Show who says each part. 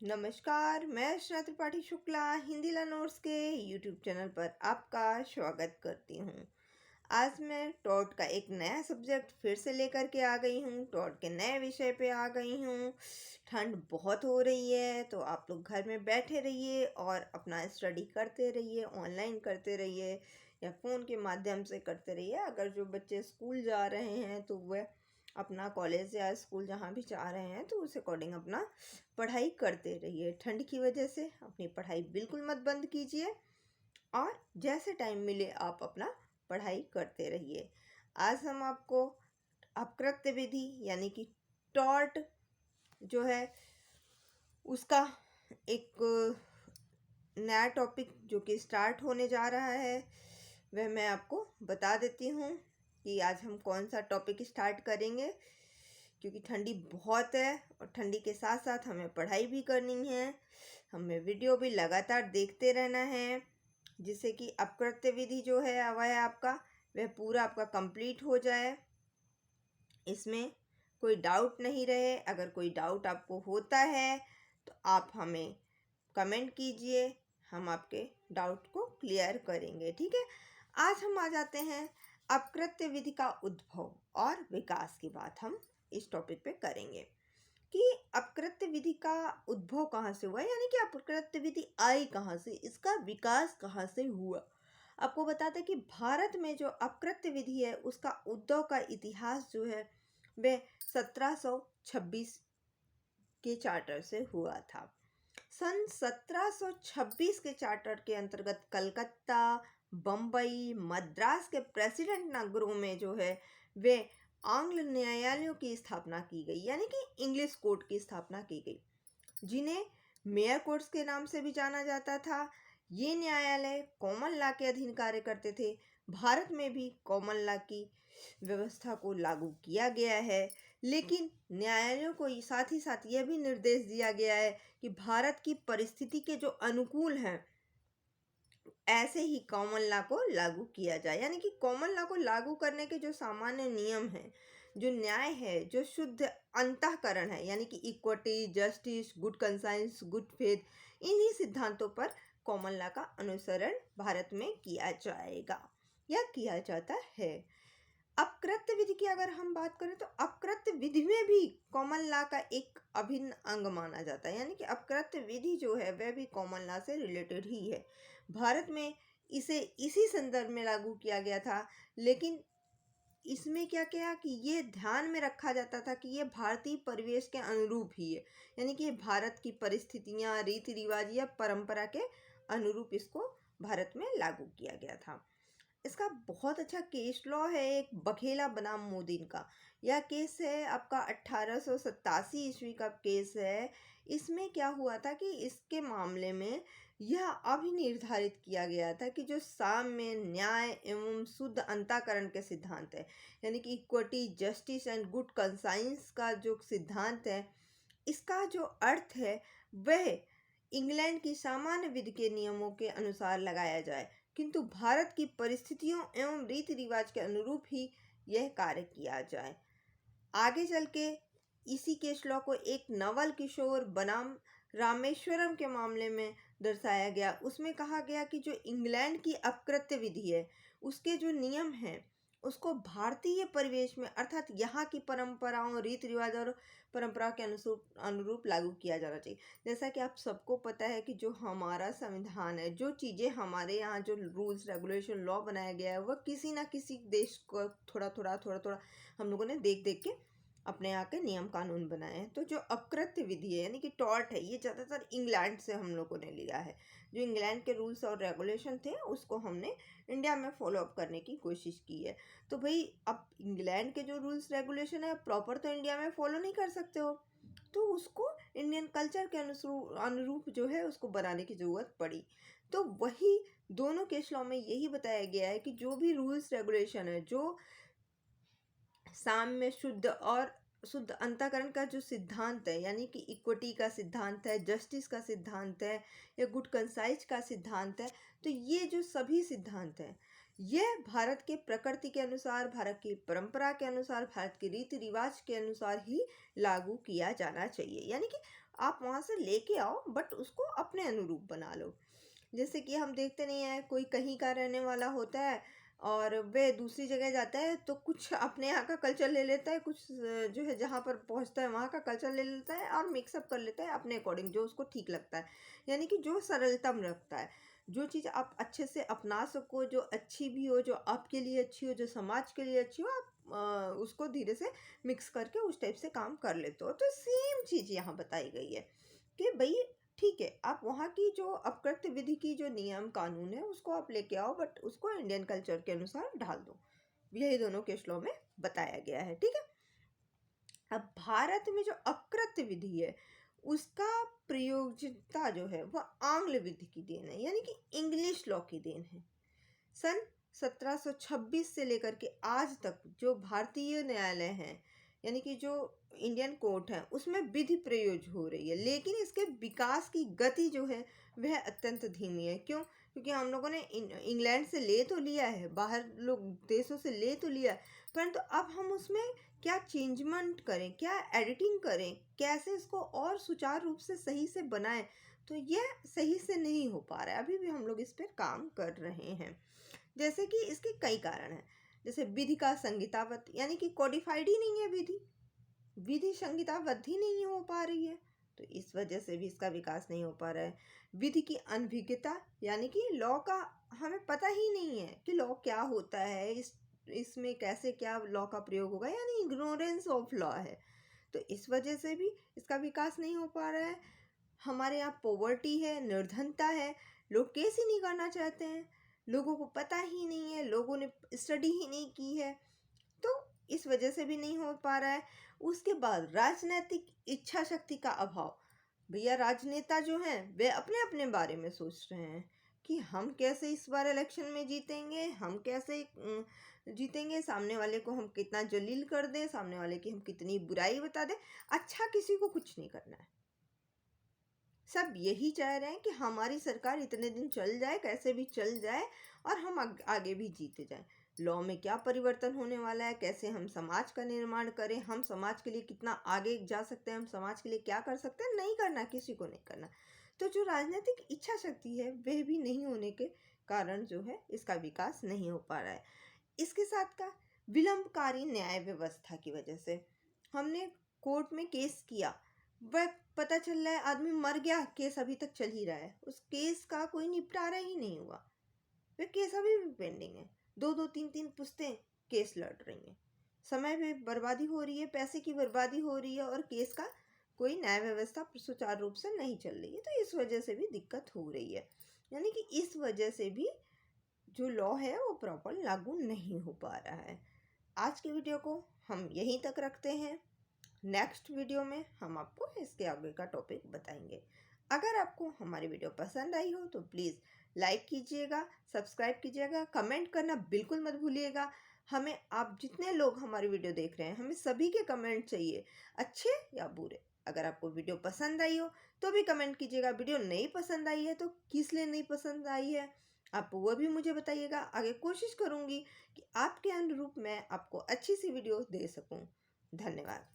Speaker 1: नमस्कार, मैं अर्चना त्रिपाठी शुक्ला हिंदी लर्नर्स के यूट्यूब चैनल पर आपका स्वागत करती हूँ। आज मैं टॉट का एक नया सब्जेक्ट फिर से लेकर के आ गई हूँ। टॉट के नए विषय पे आ गई हूँ। ठंड बहुत हो रही है तो आप लोग घर में बैठे रहिए और अपना स्टडी करते रहिए, ऑनलाइन करते रहिए या फ़ोन के माध्यम से करते रहिए। अगर जो बच्चे स्कूल जा रहे हैं तो वह अपना कॉलेज या स्कूल जहाँ भी जा रहे हैं तो उस अकॉर्डिंग अपना पढ़ाई करते रहिए। ठंड की वजह से अपनी पढ़ाई बिल्कुल मत बंद कीजिए और जैसे टाइम मिले आप अपना पढ़ाई करते रहिए। आज हम आपको अपकृत्य विधि यानी कि टॉर्ट जो है उसका एक नया टॉपिक जो कि स्टार्ट होने जा रहा है वह मैं आपको बता देती हूँ कि आज हम कौन सा टॉपिक स्टार्ट करेंगे, क्योंकि ठंडी बहुत है और ठंडी के साथ साथ हमें पढ़ाई भी करनी है। हमें वीडियो भी लगातार देखते रहना है जिससे कि अपकृत्य विधि जो है वह आपका वह पूरा आपका कंप्लीट हो जाए, इसमें कोई डाउट नहीं रहे। अगर कोई डाउट आपको होता है तो आप हमें कमेंट कीजिए, हम आपके डाउट को क्लियर करेंगे। ठीक है, आज हम आ जाते हैं अपकृत्य विधि का उद्भव और विकास की बात हम इस टॉपिक पे करेंगे कि अपकृत्य विधि का उद्भव कहाँ से हुआ, यानी कि अपकृत्य विधि आई कहाँ से, इसका विकास कहाँ से हुआ। आपको बताते हैं कि भारत में जो अपकृत्य विधि है उसका उद्भव का इतिहास जो है वह 1726 के चार्टर से हुआ था। सन 1726 के चार्टर के अंतर्गत कलकत्ता, बम्बई, मद्रास के प्रेसिडेंट नगरों में जो है वे आंग्ल न्यायालयों की स्थापना की गई, यानी कि इंग्लिश कोर्ट की स्थापना की गई, जिन्हें मेयर कोर्ट्स के नाम से भी जाना जाता था। ये न्यायालय कॉमन लॉ के अधीन कार्य करते थे। भारत में भी कॉमन लॉ की व्यवस्था को लागू किया गया है, लेकिन न्यायालयों को साथ ही साथ यह भी निर्देश दिया गया है कि भारत की परिस्थिति के जो अनुकूल हैं ऐसे ही कॉमन लॉ को लागू किया जाए, यानी कि कॉमन लॉ को लागू करने के जो सामान्य नियम हैं, जो न्याय है, जो शुद्ध अंतःकरण है, यानी कि equity, justice, good conscience, good faith, इन्हीं सिद्धांतों पर कॉमन लॉ का अनुसरण भारत में किया जाएगा या किया जाता है। अपकृत्य विधि की अगर हम बात करें तो अपकृत्य विधि में भी कॉमन लॉ का एक अभिन्न अंग माना जाता है, यानी कि अपकृत्य विधि जो है वह भी कॉमन लॉ से रिलेटेड ही है। भारत में इसे इसी संदर्भ में लागू किया गया था, लेकिन इसमें क्या क्या कि ये ध्यान में रखा जाता था कि ये भारतीय परिवेश के अनुरूप ही है, यानी कि भारत की परिस्थितियाँ, रीति रिवाज या परंपरा के अनुरूप इसको भारत में लागू किया गया था। इसका बहुत अच्छा केस लॉ है एक बघेला बनाम मोदीन का। यह केस है आपका 1887 ईस्वी का केस है। इसमें क्या हुआ था कि इसके मामले में यह अभिनिर्धारित किया गया था कि जो साम्य, न्याय एवं शुद्ध अंतःकरण के सिद्धांत है, यानी कि equity, justice and good conscience का जो सिद्धांत है, इसका जो अर्थ है वह इंग्लैंड की सामान्य विधि के नियमों के अनुसार लगाया जाए, किंतु भारत की परिस्थितियों एवं रीति रिवाज के अनुरूप ही यह कार्य किया जाए। आगे चल के इसी केस लॉ को एक नवल किशोर बनाम रामेश्वरम के मामले में दर्शाया गया। उसमें कहा गया कि जो इंग्लैंड की अपकृत्य विधि है उसके जो नियम हैं उसको भारतीय परिवेश में अर्थात यहाँ की परंपराओं, रीति रिवाज और परंपरा के अनुरूप लागू किया जाना चाहिए। जैसा कि आप सबको पता है कि जो हमारा संविधान है, जो चीज़ें हमारे यहाँ जो रूल्स रेगुलेशन लॉ बनाया गया है वह किसी ना किसी देश को थोड़ा थोड़ा हम लोगों ने देख देख के अपने यहाँ के नियम कानून बनाए हैं। तो जो अपकृत्य विधि है यानी कि टॉर्ट है, ये ज़्यादातर इंग्लैंड से हम लोगों ने लिया है। जो इंग्लैंड के रूल्स और रेगुलेशन थे उसको हमने इंडिया में फॉलो अप करने की कोशिश की है। तो भाई अब इंग्लैंड के जो रूल्स रेगुलेशन है प्रॉपर तो इंडिया में फॉलो नहीं कर सकते हो, तो उसको इंडियन कल्चर के अनुरूप जो है उसको बनाने की ज़रूरत पड़ी। तो वही दोनों केस लॉ में यही बताया गया है कि जो भी रूल्स रेगुलेशन है, जो साम्य, शुद्ध और शुद्ध अंतःकरण का जो सिद्धांत है, यानी कि इक्विटी का सिद्धांत है, जस्टिस का सिद्धांत है या गुड कंसाइज का सिद्धांत है, तो ये जो सभी सिद्धांत हैं यह भारत के प्रकृति के अनुसार, भारत की परंपरा के अनुसार, भारत के रीति रिवाज के अनुसार ही लागू किया जाना चाहिए। यानी कि आप वहाँ से लेके आओ बट उसको अपने अनुरूप बना लो। जैसे कि हम देखते नहीं है, कोई कहीं का रहने वाला होता है और वह दूसरी जगह जाता है तो कुछ अपने यहाँ का कल्चर ले लेता है, कुछ जो है जहाँ पर पहुँचता है वहाँ का कल्चर ले लेता है और मिक्सअप कर लेता है अपने अकॉर्डिंग, जो उसको ठीक लगता है। यानी कि जो सरलतम रखता है, जो चीज़ आप अच्छे से अपना सको, जो अच्छी भी हो, जो आपके लिए अच्छी हो, जो समाज के लिए अच्छी हो, आप उसको धीरे से मिक्स करके उस टाइप से काम कर लेते हो। तो सेम चीज़ यहाँ बताई गई है कि भाई ठीक है, आप वहाँ की जो अपकृत्य विधि की जो नियम कानून है उसको आप लेके आओ बट उसको इंडियन कल्चर के अनुसार ढाल दो। यही दोनों के श्लोक में बताया गया है। ठीक है, अब भारत में जो अपकृत्य विधि है उसका प्रयोज्यता जो है वह आंग्ल विधि की देन है, यानी कि इंग्लिश लॉ की देन है। सन 1726 से लेकर के आज तक जो भारतीय न्यायालय हैं, यानी कि जो इंडियन कोर्ट है, उसमें विधि प्रयोग हो रही है, लेकिन इसके विकास की गति जो है वह अत्यंत धीमी है। क्यों? क्योंकि हम लोगों ने इंग्लैंड से ले तो लिया है, बाहर लोग देशों से ले तो लिया है, परंतु अब हम उसमें क्या चेंजमेंट करें, क्या एडिटिंग करें, कैसे इसको और सुचारू रूप से सही से बनाएं, तो यह सही से नहीं हो पा रहा है। अभी भी हम लोग इस पर काम कर रहे हैं। जैसे कि इसके कई कारण हैं। जैसे विधि का संहिताबद्ध, यानी कि कोडिफाइड ही नहीं है विधि, विधि संहिताबद्ध ही नहीं हो पा रही है, तो इस वजह से भी इसका विकास नहीं हो पा रहा है। विधि की अनभिज्ञता, यानी कि लॉ का हमें पता ही नहीं है कि लॉ क्या होता है, इसमें कैसे क्या लॉ का प्रयोग होगा, यानी इग्नोरेंस ऑफ लॉ है, तो इस वजह से भी इसका विकास नहीं हो पा रहा है। हमारे यहाँ पॉवर्टी है, निर्धनता है, लोग केस ही नहीं करना चाहते हैं, लोगों को पता ही नहीं है, लोगों ने स्टडी ही नहीं की है, तो इस वजह से भी नहीं हो पा रहा है। उसके बाद राजनीतिक इच्छा शक्ति का अभाव। भैया राजनेता जो हैं वे अपने अपने बारे में सोच रहे हैं कि हम कैसे इस बार इलेक्शन में जीतेंगे, हम कैसे जीतेंगे, सामने वाले को हम कितना जलील कर दें, सामने वाले की हम कितनी बुराई बता दें। अच्छा किसी को कुछ नहीं करना है, सब यही चाह रहे हैं कि हमारी सरकार इतने दिन चल जाए, कैसे भी चल जाए, और हम आगे भी जीते जाएं। लॉ में क्या परिवर्तन होने वाला है, कैसे हम समाज का निर्माण करें, हम समाज के लिए कितना आगे जा सकते हैं, हम समाज के लिए क्या कर सकते हैं, नहीं करना, किसी को नहीं करना। तो जो राजनीतिक इच्छा शक्ति है वह भी नहीं होने के कारण जो है इसका विकास नहीं हो पा रहा है। इसके साथ का विलंबकारी न्याय व्यवस्था की वजह से, हमने कोर्ट में केस किया, वह पता चल रहा है आदमी मर गया, केस अभी तक चल ही रहा है, उस केस का कोई निपटारा ही नहीं हुआ, वह केस अभी भी पेंडिंग है, दो दो तीन तीन पुश्तें केस लड़ रही हैं, समय में बर्बादी हो रही है, पैसे की बर्बादी हो रही है, और केस का कोई न्याय व्यवस्था सुचारू रूप से नहीं चल रही है, तो इस वजह से भी दिक्कत हो रही है। यानी कि इस वजह से भी जो लॉ है वो प्रॉपर लागू नहीं हो पा रहा है। आज की वीडियो को हम यहीं तक रखते हैं, नेक्स्ट वीडियो में हम आपको इसके आगे का टॉपिक बताएंगे। अगर आपको हमारी वीडियो पसंद आई हो तो प्लीज़ लाइक कीजिएगा, सब्सक्राइब कीजिएगा, कमेंट करना बिल्कुल मत भूलिएगा। हमें, आप जितने लोग हमारी वीडियो देख रहे हैं, हमें सभी के कमेंट चाहिए, अच्छे या बुरे। अगर आपको वीडियो पसंद आई हो तो भी कमेंट कीजिएगा, वीडियो नहीं पसंद आई है तो किस लिए नहीं पसंद आई है आप वो भी मुझे बताइएगा। आगे कोशिश करूँगी कि आपके अनुरूप मैं आपको अच्छी सी वीडियो दे सकूँ। धन्यवाद।